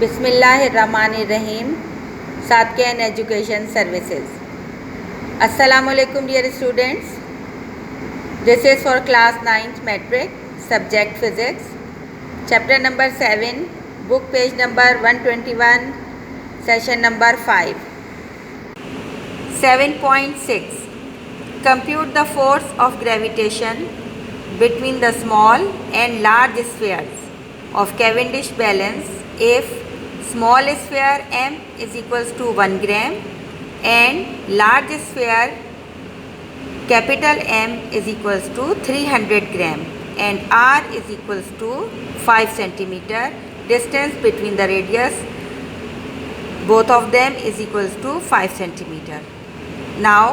बिस्मिल्लाहिर्रहमानिर्रहीम। सादकेन education services. अस्सलामुअलैकुम dear students, this is for class 9th matric subject physics, chapter number 7, book page number 121, session number 5। 7.6 Compute the force of gravitation between the small and large spheres of Cavendish balance if small sphere m is equals to 1 gram and large sphere capital M is equals to 300 gram and R is equals to 5 centimeter. Distance between the radius both of them is equals to 5 centimeter. Now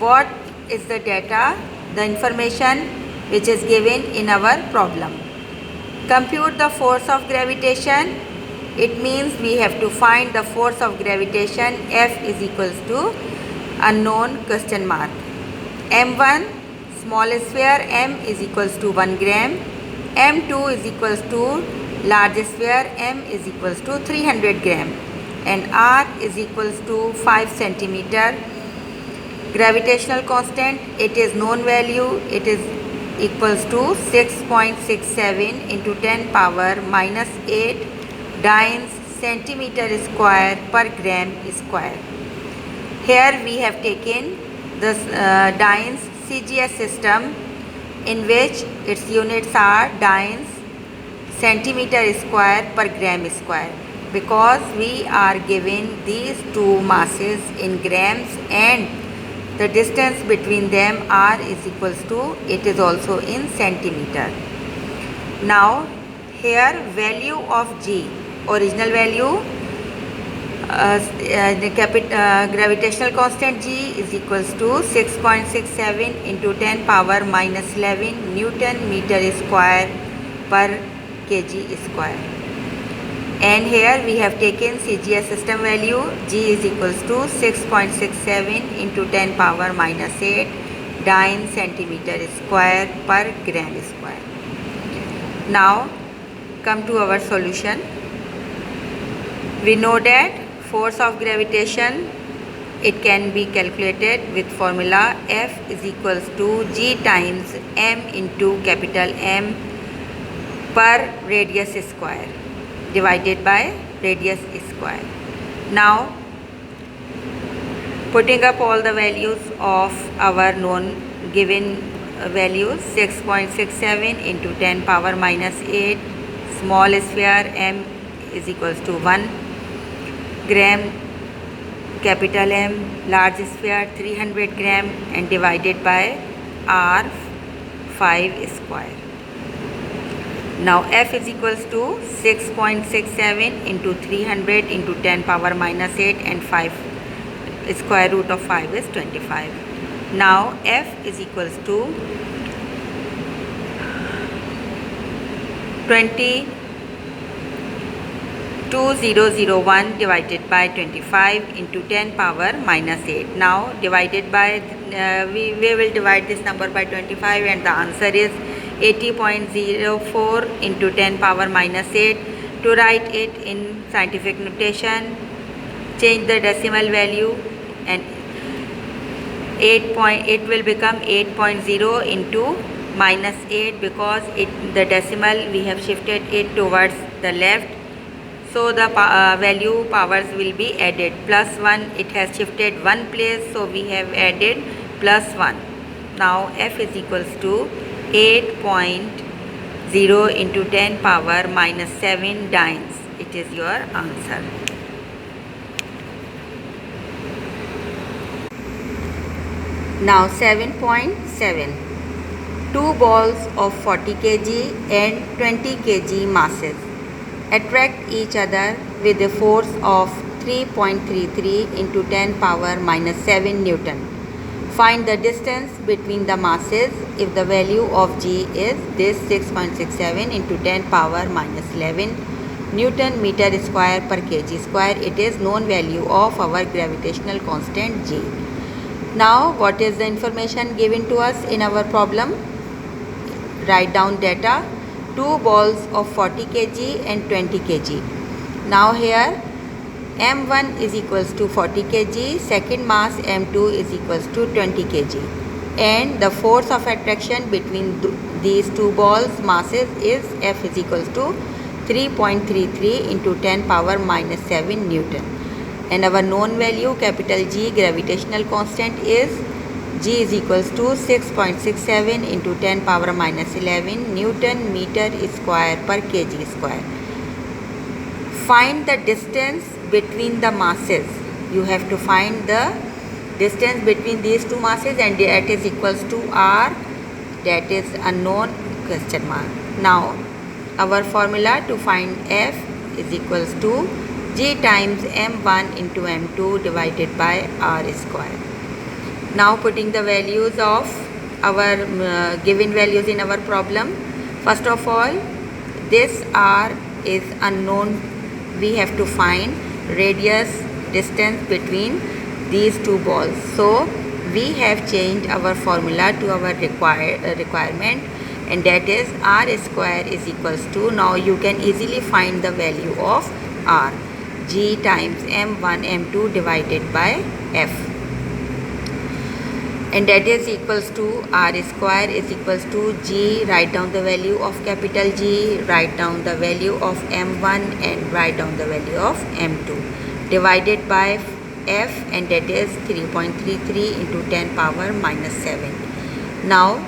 what is the data, the information which is given in our problem? Compute the force of gravitation. It means we have to find the force of gravitation. F is equals to unknown question mark. M1 small sphere M is equals to 1 gram. M2 is equals to large sphere M is equals to 300 gram and R is equals to 5 centimeter. Gravitational constant, it is known value, it is equals to 6.67 into 10 power minus 8 dynes centimeter square per gram square. Here we have taken the dynes CGS system in which its units are dynes centimeter square per gram square, because we are given these two masses in grams and the distance between them R is equals to, it is also in centimeter. Now here value of G, original value, gravitational constant G is equals to 6.67 into 10 power minus 11 Newton meter square per kg square. And here we have taken CGS system value. G is equals to 6.67 into 10 power minus 8 dyne centimeter square per gram square. Now come to our solution. We know that force of gravitation, it can be calculated with formula F is equals to G times M into capital M per radius square divided by radius square. Now putting up all the values of our known given values, 6.67 into 10 power minus 8 small sphere M is equals to 1 gram, capital M large sphere 300 gram and divided by R 5 square. Now F is equals to 6.67 into 300 into 10 power minus 8 and 5 square root of 5 is 25. Now F is equals to 2001 divided by 25 into 10 power minus 8. Now divided by, we will divide this number by 25 and the answer is 80.04 into 10 power minus 8. To write it in scientific notation, change the decimal value and it will become 8.0 into minus 8 because the decimal we have shifted it towards the left. So the value powers will be added. Plus 1, it has shifted one place, so we have added plus 1. Now F is equals to 8.0 into 10 power minus 7 dynes. It is your answer. Now 7.7. Two balls of 40 kg and 20 kg masses attract each other with a force of 3.33 into 10 power minus 7 Newton. Find the distance between the masses if the value of G is this 6.67 into 10 power minus 11 Newton meter square per kg square. It is known value of our gravitational constant G. Now what is the information given to us in our problem? Write down data. Two balls of 40 kg and 20 kg Now here m1 is equals to 40 kg, second mass m2 is equals to 20 kg, and the force of attraction between these two balls masses is F is equals to 3.33 into 10 power minus 7 Newton, and our known value capital G gravitational constant is G is equals to 6.67 into 10 power minus 11 Newton meter square per kg square. Find the distance between the masses. You have to find the distance between these two masses, and that is equals to R, that is unknown question mark. Now our formula to find F is equals to G times m1 into m2 divided by R square. Now putting the values of our given values in our problem. First of all, this R is unknown. We have to find radius distance between these two balls. So we have changed our formula to our requirement, and that is R square is equals to, now you can easily find the value of R, G times m1 m2 divided by F, and that is equals to R square is equals to G, write down the value of capital G, write down the value of m1 and write down the value of m2 divided by F, and that is 3.33 into 10 power minus 7. Now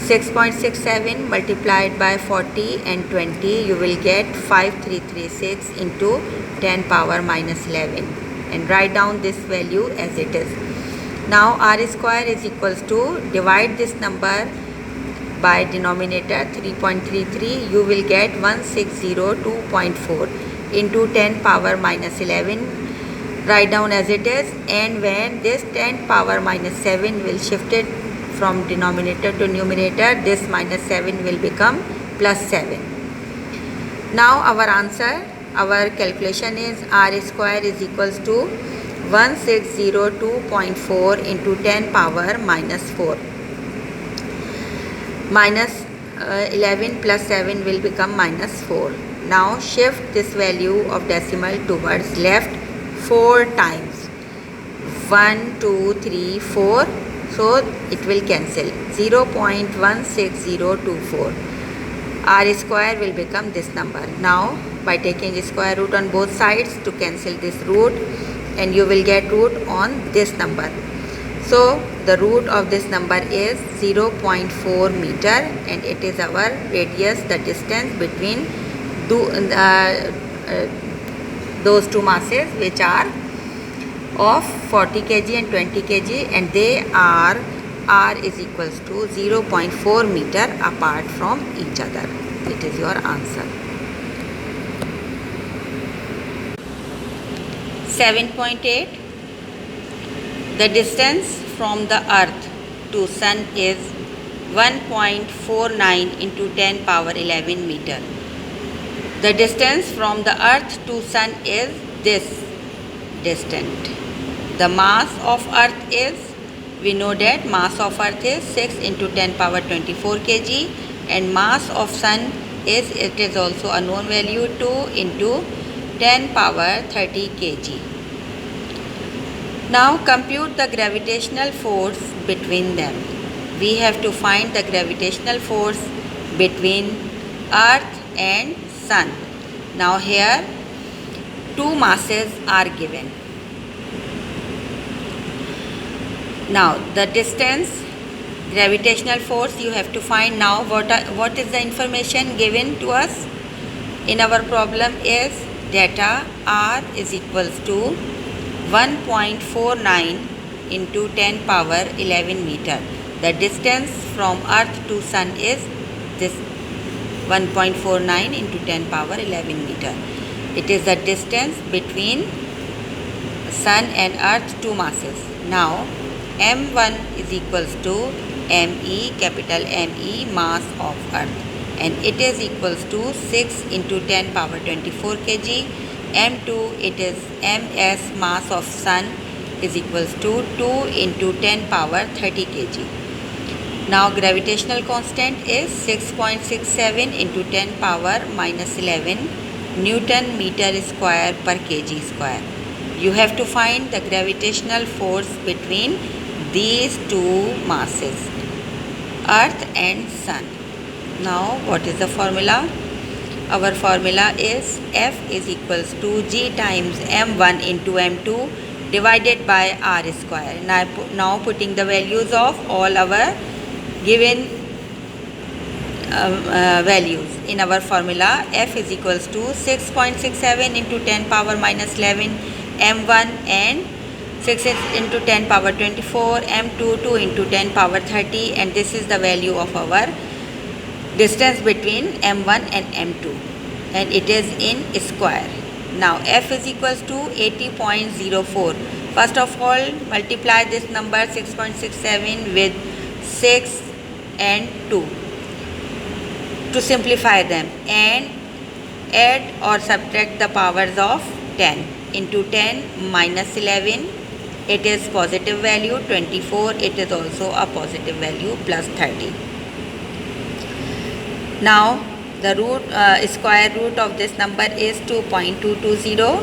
6.67 multiplied by 40 and 20, you will get 5336 into 10 power minus 11, and write down this value as it is. Now R square is equals to, divide this number by denominator 3.33, you will get 1602.4 into 10 power minus 11, write down as it is, and when this 10 power minus 7 will shift it from denominator to numerator, this minus 7 will become plus 7. Now our answer, our calculation is R square is equals to 1602.4 into 10 power minus 4. Minus 11 plus 7 will become minus 4. Now shift this value of decimal towards left 4 times. 1, 2, 3, 4. So it will cancel. 0.16024. R square will become this number. Now by taking square root on both sides to cancel this root, and you will get root on this number. So the root of this number is 0.4 meter, and it is our radius, the distance between those two masses which are of 40 kg and 20 kg, and they are R is equals to 0.4 meter apart from each other. It is your answer. 7.8. The distance from the earth to sun is 1.49 into 10 power 11 meter. The distance from the earth to sun is this distance. The mass of earth is, we know that mass of earth is 6 into 10 power 24 kg, and mass of sun is, it is also a known value, 2 into 10 power 30 kg. Now compute the gravitational force between them. We have to find the gravitational force between earth and sun. Now here two masses are given. Now the distance, gravitational force you have to find. Now what is the information given to us in our problem is data R is equals to 1.49 into 10 power 11 meter. The distance from earth to sun is this 1.49 into 10 power 11 meter. It is the distance between sun and earth, two masses. Now m1 is equals to me, capital Me, mass of earth, and it is equals to 6 into 10 power 24 kg. m2, it is ms, mass of sun, is equals to 2 into 10 power 30 kg. Now gravitational constant is 6.67 into 10 power minus 11 Newton meter square per kg square. You have to find the gravitational force between these two masses, Earth and Sun. Now, what is the formula? Our formula is F is equals to G times M1 into M2 divided by R square. Now putting the values of all our given values in our formula. F is equals to 6.67 into 10 power minus 11 M1 and 6 into 10 power 24 M2 2 into 10 power 30, and this is the value of our distance between M1 and M2, and it is in square. Now F is equals to 80.04. First of all, multiply this number 6.67 with 6 and 2 to simplify them, and add or subtract the powers of 10. Into 10 minus 11, it is positive value. 24, it is also a positive value, plus 30. Now the square root of this number is 2.220.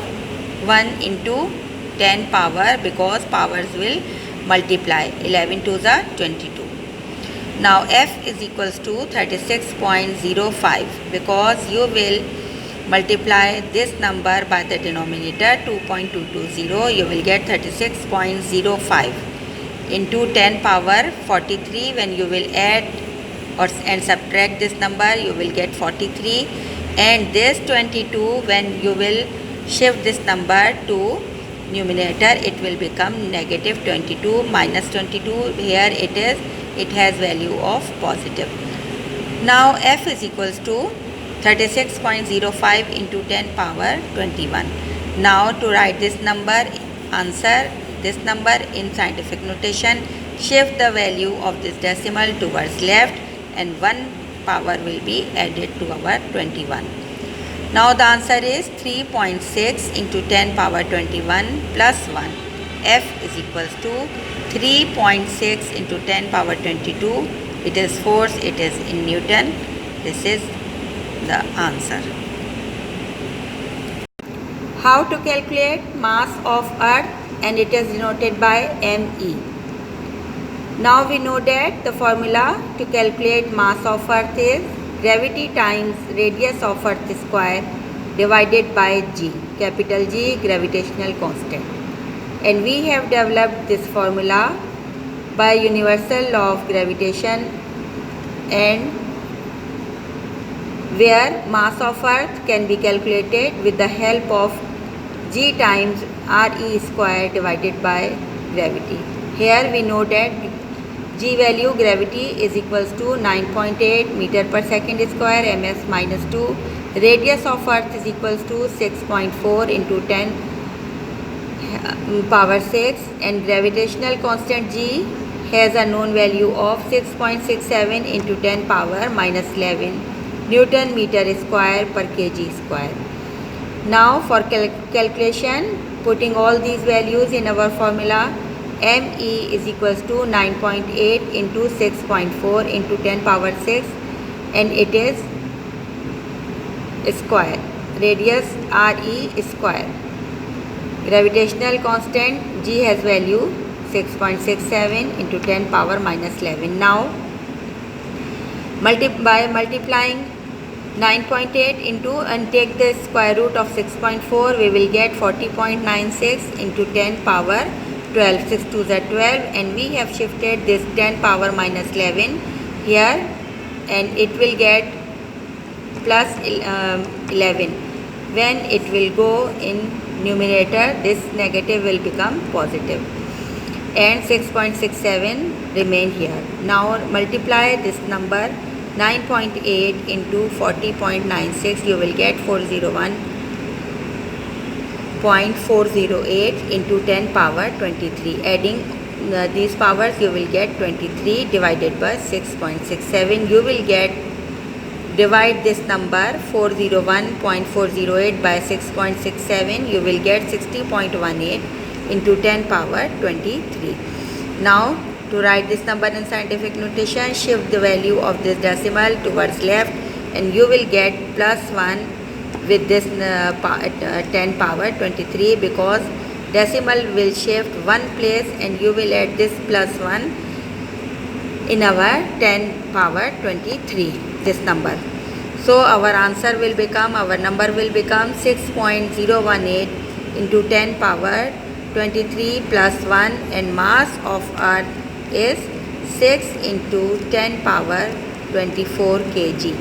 1 into 10 power, because powers will multiply. 11 to the 22. Now F is equals to 36.05, because you will multiply this number by the denominator 2.220, you will get 36.05 into 10 power 43. When you will add and subtract this number, you will get 43, and this 22, when you will shift this number to numerator, it will become negative 22 minus 22. Here it has value of positive. Now F is equals to 36.05 into 10 power 21. Now to write this number, answer this number in scientific notation, shift the value of this decimal towards left, and 1 power will be added to our 21. Now the answer is 3.6 into 10 power 21 plus 1. F is equals to 3.6 into 10 power 22. It is force, it is in Newton. This is the answer. How to calculate mass of Earth, and it is denoted by ME. Now we know that the formula to calculate mass of Earth is gravity times radius of Earth square divided by G, capital G, gravitational constant. And we have developed this formula by universal law of gravitation, and where mass of Earth can be calculated with the help of G times RE square divided by gravity. Here we know that G value, gravity, is equals to 9.8 meter per second square, ms minus 2. Radius of Earth is equals to 6.4 into 10 power 6, and gravitational constant G has a known value of 6.67 into 10 power minus 11 Newton meter square per kg square. Now for calculation, putting all these values in our formula, ME is equals to 9.8 into 6.4 into 10 power 6, and it is square. Radius RE square. Gravitational constant G has value 6.67 into 10 power minus 11. Now by multiplying 9.8 into and take the square root of 6.4, we will get 40.96 into 10 power 12. 6 to the 12, and we have shifted this 10 power minus 11 here, and it will get plus 11. When it will go in numerator, this negative will become positive, and 6.67 remain here. Now multiply this number 9.8 into 40.96, you will get 401.408 into 10 power 23. Adding these powers, you will get 23 divided by 6.67. You will get, divide this number 401.408 by 6.67, you will get 60.18 into 10 power 23. Now to write this number in scientific notation, shift the value of this decimal towards left, and you will get plus 1 with this 10 power 23, because decimal will shift one place and you will add this plus 1 in our 10 power 23, this number. So our answer will become, our number will become 6.018 into 10 power 23 plus 1, and mass of earth is 6 into 10 power 24 kg.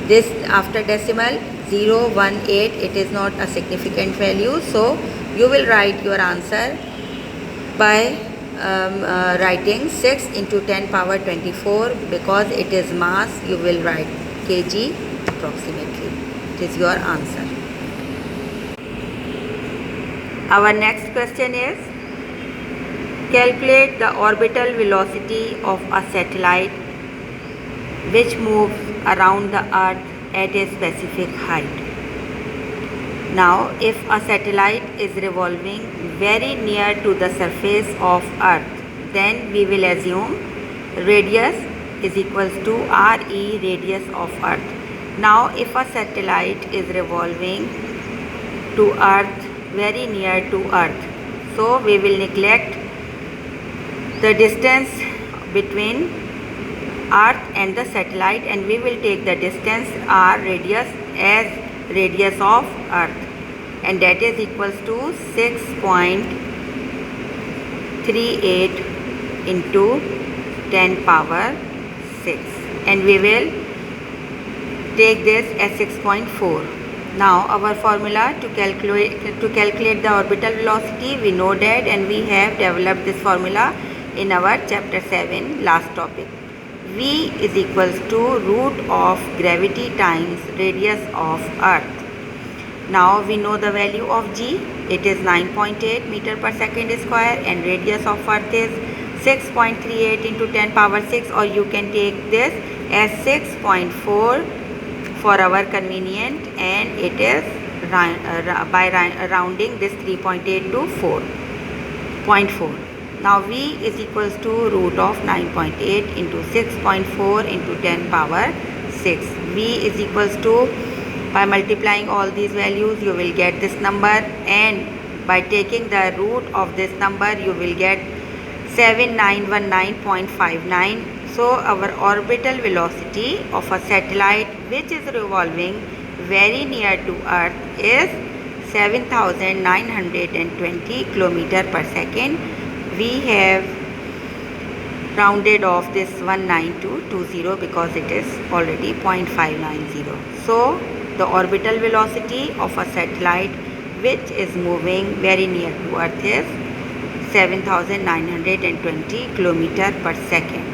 This after decimal 018, it is not a significant value, so you will write your answer by writing 6 into 10 power 24, because it is mass, you will write kg approximately. It is your answer. Our next question is, calculate the orbital velocity of a satellite which moves around the earth at a specific height. Now, if a satellite is revolving very near to the surface of earth, then we will assume radius is equals to RE, radius of earth. Now, if a satellite is revolving to earth, very near to earth, so we will neglect the distance between earth and the satellite, and we will take the distance r radius as radius of earth, and that is equals to 6.38 into 10 power 6, and we will take this as 6.4. Now our formula to calculate the orbital velocity, we know that, and we have developed this formula in our chapter 7 last topic. V is equals to root of gravity times radius of earth. Now we know the value of g, it is 9.8 meter per second square, and radius of earth is 6.38 into 10 power 6, or you can take this as 6.4 for our convenient, and it is by rounding this 3.8 to 4.4. Now V is equals to root of 9.8 into 6.4 into 10 power 6. V is equals to, by multiplying all these values you will get this number, and by taking the root of this number you will get 7919.59. So our orbital velocity of a satellite which is revolving very near to earth is 7920 km per second. We have rounded off this 19 to 20 because it is already 0.590. So the orbital velocity of a satellite which is moving very near to earth is 7920 km per second.